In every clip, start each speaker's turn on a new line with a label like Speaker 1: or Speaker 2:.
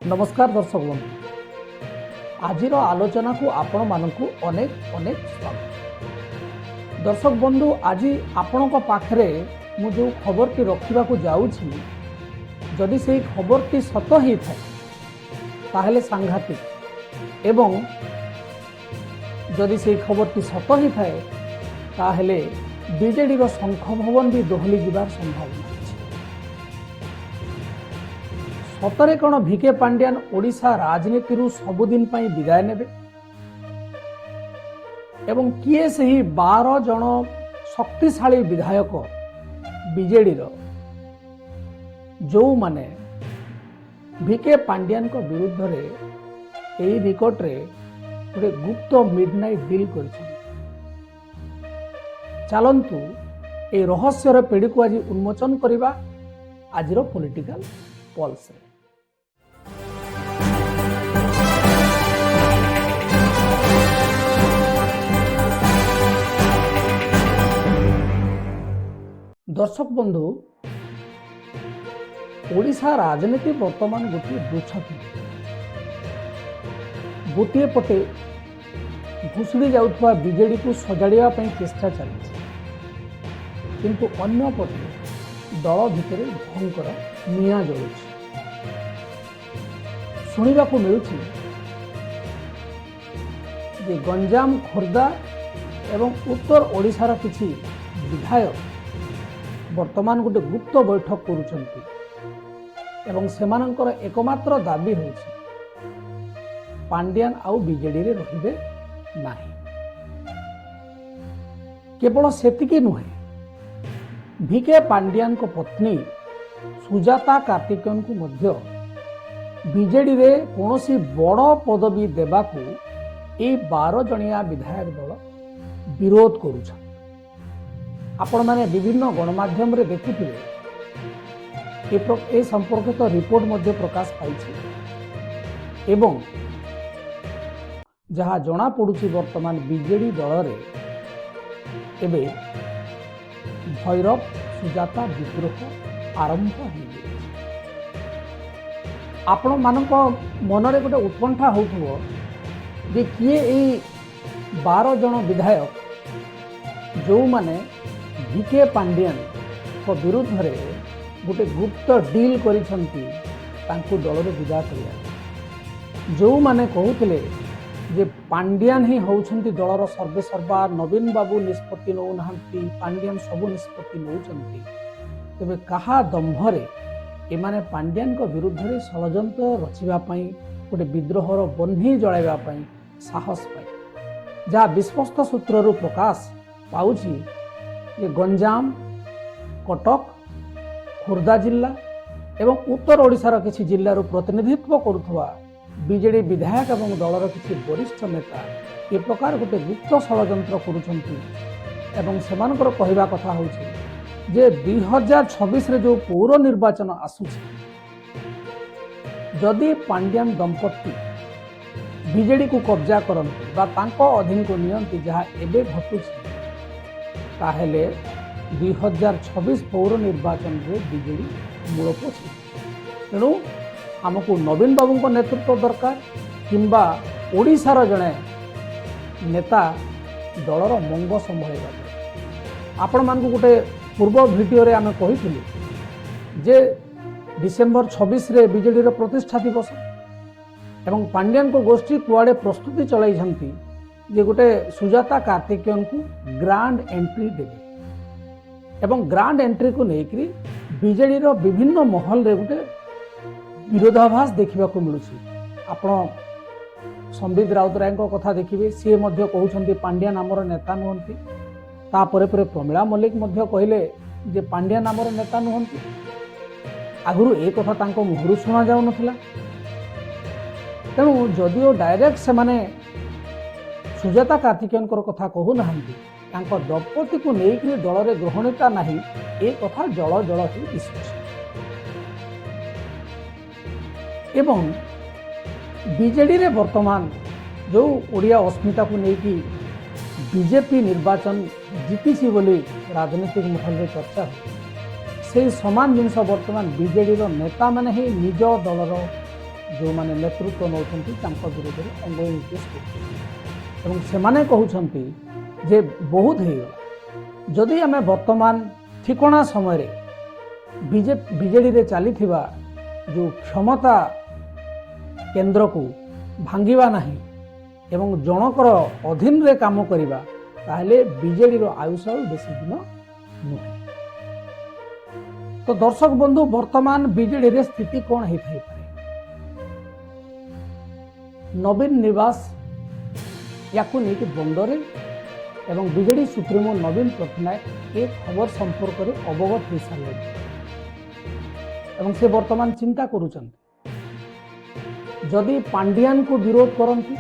Speaker 1: नमस्कार दर्शक बंधु, आज आलोचना को आपण मानकु अनेक अनेक स्वागत। दर्शक बंधु, आज आपण पाखरे मु जो खबर टी रखा जाऊँगी, जदि से खबर टी सत ही थाए ताहले सांघातिक एवं जदि से खबर टी सत ही थाए ताहले बीजेडी रो शंख भवन भी दोहली जीवार संभावना। सतरे कौन भिके पांड्यान ओडिशा राजनीति सबुदिन विदाय नेबे एवं किए से ही 12 जन शक्तिशाली विधायक बीजेडी जो माने भिके पांड्यान को विरुद्ध रे एई निकट रे गोटे गुप्त मिडनाइट डील कर चलतु ए रहस्यर पीढ़ी को आज उन्मोचन करवा आज पॉलिटिकल पल्स रे। दर्शक बंधु, ओडिशा राजनीति वर्तमान गोटे दुछकी गोटे पटे भुसुड़ी जाउथवा बीजेडी को सजाड़िया चेष्टा चली, किंतु अन्य पटे दल भितर भयंकर निया जलुछि। शुणा मिलुछि जे गंजाम, खोर्धा एवं उत्तर ओडिशार किछि विधायक वर्तमान गोटे गुप्त बैठक करुछंती एवं सेमानंकर एकमात्र दाबी होछि पांड्यान आउ बीजेडी रे रहिबे नाही। केवल सेतिकी नुहे, भिके पांड्यान को पत्नी सुजाता कार्तिकेयन को मध्य बीजेडी रे कोनोसी बड़ पदवी देबाकू ए 12 जणिया विधायक दल विरोध करुछन। आपण माने विभिन्न गणमाध्यम रे देखुथिले ए संपर्कित रिपोर्ट मध्य प्रकाश पाइछि एवं जहाँ जना पड़ुछि वर्तमान बीजेडी दल रे एबे भैरव सुजाता विद्रोह आरंभ हो गई। आपण मानक मनरे गोटे उत्कंठा होथुवो जे किए ए 12 जन विधायक जो माने भिके पांड्यान को विरुद्ध रे गोटे गुप्त डील करिसंती तांकु दल रे विदा करिया। जो माने कहउतले जे पांड्यान ही होउछंती दलर सर्वे सर्वा, नवीन बाबू निष्पत्ति नौ नाहंती, पांड्यान सबु निष्पत्ति नौछंती, तेबे कहा दंभरे एमाने पांड्यान को विरुद्ध रे षड़यंत्र रचिबा पई गोटे विद्रोहर बन्ही जळाइबा पई साहस पाए। जहाँ विश्वस्त सूत्ररु प्रकाश पाउछि ये गंजाम, कटक, खोर्धा जिला एवं उत्तर ओडिशार किसी जिल्लार प्रतिनिधित्व करुवा बीजेडी विधायक एवं दलर किसी वरिष्ठ नेता ए प्रकार गोटे गुप्त षड़यंत्र करुछंती एवं सेमानकर कहवा कथा होछि जे 2026 रे जो पौर निर्वाचन आसुछि, जदि पांड्यान दंपत्ति बीजेडी को कब्जा करती बा तांको अधीन को नियंती जहाँ एबे घटुछि, ताहेले 2026 पौर निर्वाचन रे बीजेडी मूल पोछि। तेणु आमको नवीन बाबू को नेतृत्व दरकार किंबा ओडिशार जड़े नेता दलर मंग संभाळिबा। आपण मानकु गोटे पूर्व भिडियो रे आमे कहिथिलु जे डिसेंबर 26 रे बीजेडी रो प्रतिष्ठा दिवस एवं पांड्यान को गोष्ठी कुआड़े प्रस्तुति चलाइछंती जे गोटे सुजाता कार्तिकेयन को ग्रांड एंट्री देवे एवं ग्रांड एंट्री को लेकरी बीजेडी रो विभिन्न महल रे गोटे विरोधाभास देखा मिलूँ। आपण संबित राउतराय कथा देखिए, सी मध्य कहउछंती पांड्यान आमर नेता नुहंती, तापरे परे प्रमिला मल्लिक मध्य कहले जे पांड्यान आमर नेता नुहंती। आगुरु ए कथा तांको मुहरु सुना जाउ नथिला। तेणु जदिओ डायरेक्ट से माने सुजाता कार्तिकेयन कथा कहू नाहंती, तांको दंपति को लेकर दल रे ग्रहणीयता नाही ए कथा जल जल ही दिसुछि। एवं बीजेडी रे वर्तमान जो ओडिया अस्मिता को लेकिन बीजेपी निर्वाचन जीतीसी बोली राजनीतिक महल में चर्चा हो, से समान जिनस वर्तमान बीजेडी नेता माने ही निज दलर जो माने नेतृत्व नौकरी विरोध में ऑनगोइंग केस एवं सेमाने कहउछंती जे बहुत हो गला जदि आम वर्तमान ठिकणा समय बीजेडी रे चली जो क्षमता केंद्र को भांगिबा नहीं एवं जनकर अधीन रे काम करिबा ताहले बीजेडी रो आयुष बेसी दिन नुहे। तो दर्शक बंधु वर्तमान बीजेडी रे स्थिति कौन है नवीन निवास याकू नहीं बंदरे एवं बीजेडी सुप्रीमो नवीन पट्टनायक एक खबर संपर्क में अवगत हो सारे एवं से वर्तमान चिंता करुचंती जदि पांड्यान को विरोध करती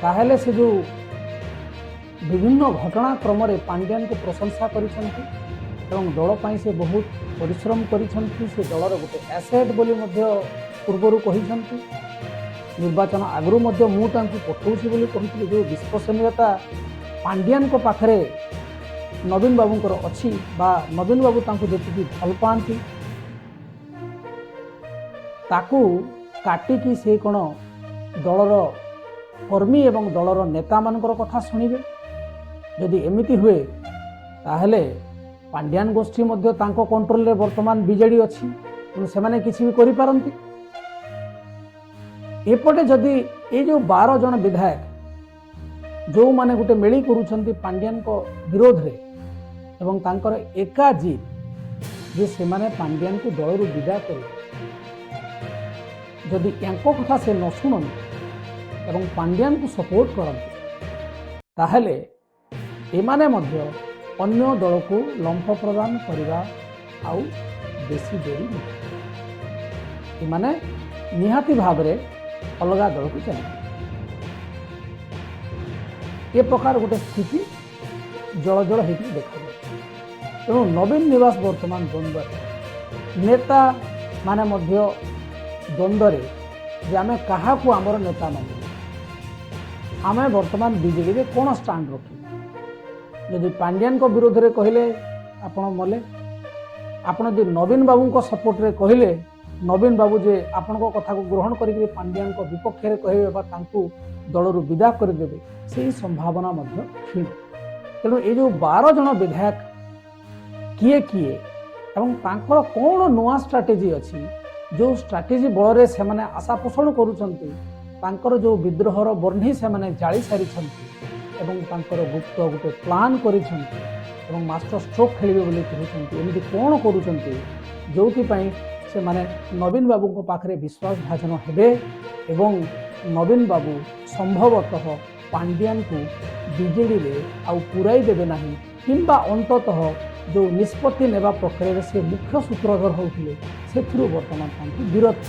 Speaker 1: ताहले से जो विभिन्न घटनाक्रम पांड्यान को प्रशंसा करिसंती एवं दल पाई से बहुत परिश्रम करिसंती से दलर गोटे एसेट बोली मध्य पूर्वरु कहिसंती निर्वाचन आगु मु पठाऊँगी बोली कहते जो विश्वसनीयता पांड्यान को पाखरे नवीन बाबूंकर अच्छी बा नवीन बाबू तांको जेतिकी भल पाती ताकू काटिकी से कौन दलर कर्मी एवं दलर नेता मानकर कथा शुणिबे जदि एमिति हुए ताहले पांड्यान गोष्ठी मध्य तांको कंट्रोल रे वर्तमान बीजेडी अच्छी से माने किसी भी करि पारंती एपटे जदि ये जो 12 जन विधायक जो माने गोटे मेली करुछंती पांड्यान को विरोध रे एवं तांकर एका जीत जे से माने पांड्यान को दलरू विदा करे जदि यांको कथा से न शुणन एवं पांड्यान को सपोर्ट करते ताहले एमाने मध्य अन्य दल को लंफ प्रदान करवा आउ बेसी देरी नहीं एमाने निहाती भाव रे अलग दल को चले ये प्रकार गोटे स्थिति जल जल हो देखा तेणु नवीन निवास वर्तमान द्वंद्व नेता माने मध्य द्वंद्व जे आम क्या आमर नेता मान आम वर्तमान बीजेडी रे कौन स्टांड रखी जदि पांड्यान को विरोध में कहले आपण मले आपण जो नवीन बाबू को सपोर्ट रे कहले नवीन बाबू जे आपण को कथा को ग्रहण करके पांड्यान को विपक्ष में कहे दलरू विदा करदे से संभावना क्षीण तेणु ये जो 12 जन विधायक किए किए एवं तांकर कौन नुआ स्ट्राटेजी अच्छी जो स्ट्राटेजी बल से माने आशा पोषण करुचंती तांकर जो विद्रोहर बर्णी से माने जाली सारी एवं तांकर गुप्त गोटे प्लान करिसंती एवं मास्टर स्ट्रोक खेलिबे बोली कहउचंती एमिति कोन करुचंती जोथि से माने नवीन बाबू को पाखरे विश्वास भाजन हेबे एवं नवीन बाबू संभवतः पांड्यान को बीजेडी रे आउ पुराई देबे नाही किंबा अंततः जो निष्पत्ति नेबा प्रक्रिया से मुख्य सूत्रधर होते से वर्तमान विरोध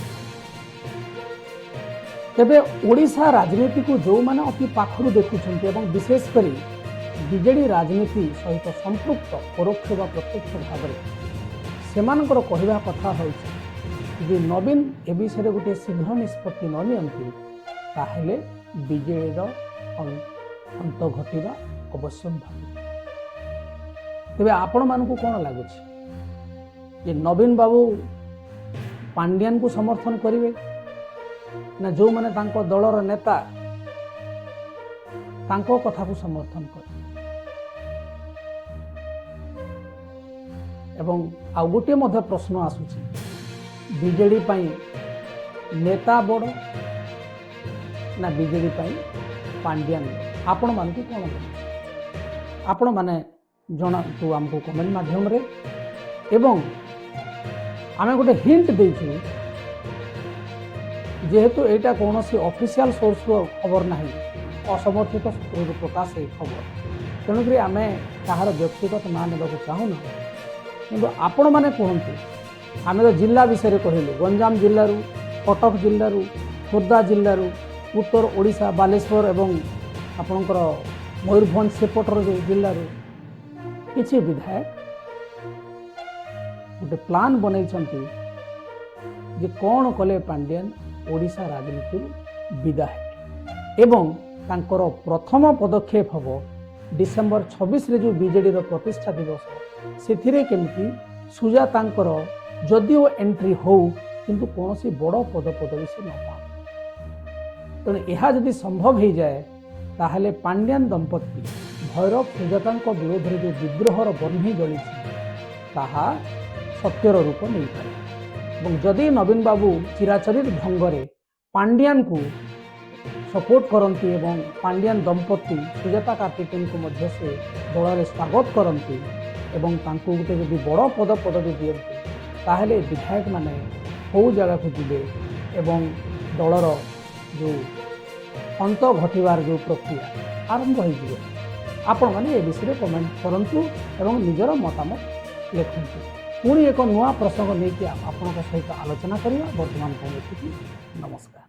Speaker 1: तेबे ओडिशा राजनीति को जो माने अति पाखरु देखुछंती एवं विशेषकर बीजेडी राजनीति सहित संपृक्त परोक्ष व प्रत्यक्ष भाव सेमानकर कहवा कथा होछि नवीन ए विषय गोटे शीघ्र निष्पत्ति न नियंती ताहले बीजेडी अंत घटिबा अवश्य भाव तेबे आपण मानकु कोन लागुछि जे नवीन बाबू पांड्यान को समर्थन करिवे ना जो माने तांको दलर नेता तांको कथा को समर्थन कर एवं आउ गोटे मध्य प्रश्न आसुछि बीजेडी पाई नेता बड़ ना बीजेडी पाई पांड्यान आपण मानकु कोन आपण माने जनातु आमको कमेंट माध्यम रे एवं आमे गोटे हिंट देइछु जेहेतु यहाँ कौन सी ऑफिशियल सोर्स खबर ना असमर्थित सूत्र प्रकाश है खबर तेणुक आम कहार व्यक्तिगत ना ने चाहूना कि आपण मैंने कहते आम तो जिला विषय कहलु गंजाम जिलूर कटक जिलूर खोर्धा जिलूर उत्तर ओडिशा बालेश्वर एवं आपणकर मयूरभंज सेपटर जो जिलूर किसी विधायक गोटे प्लान बनई जे कौन कले पांड्यान ओडिशा राजनीति विदा एवं तांकर प्रथम पदक्षेप हम डिसेम्बर 26 रे जो बीजेडी रो प्रतिष्ठा दिवस से केमती सुजा तांकर जदिओ एंट्री हो किंतु कौन बड़ पदपदवी से न पा तेणु यह जदि संभव हो जाए ताहले पांड्यान दंपति भैरव सुजाता विरोध में जो विद्रोहर बन्ही जली ताहा सत्यर रूप नहीं पारे जदि नवीन बाबू चिराचरित ढंग से पांड्यान को सपोर्ट करती एवं पांड्यान दंपति सुजाता कार्तिकेयन को मध्य से दल में स्वागत करती एवं गोटे जदि बड़ पद पदवी दिखते ताहले विधायक माने कौ जगह को जीवे एवं दलर जो अंत घटवार जो प्रक्रिया आरंभ हो आपण मैंने ए विषय कमेंट करूँ एवं निजर मतामत लिखु पुणी एक नुआ प्रसंग नहीं कि आपण सहित आलोचना करवा। वर्तमान नमस्कार।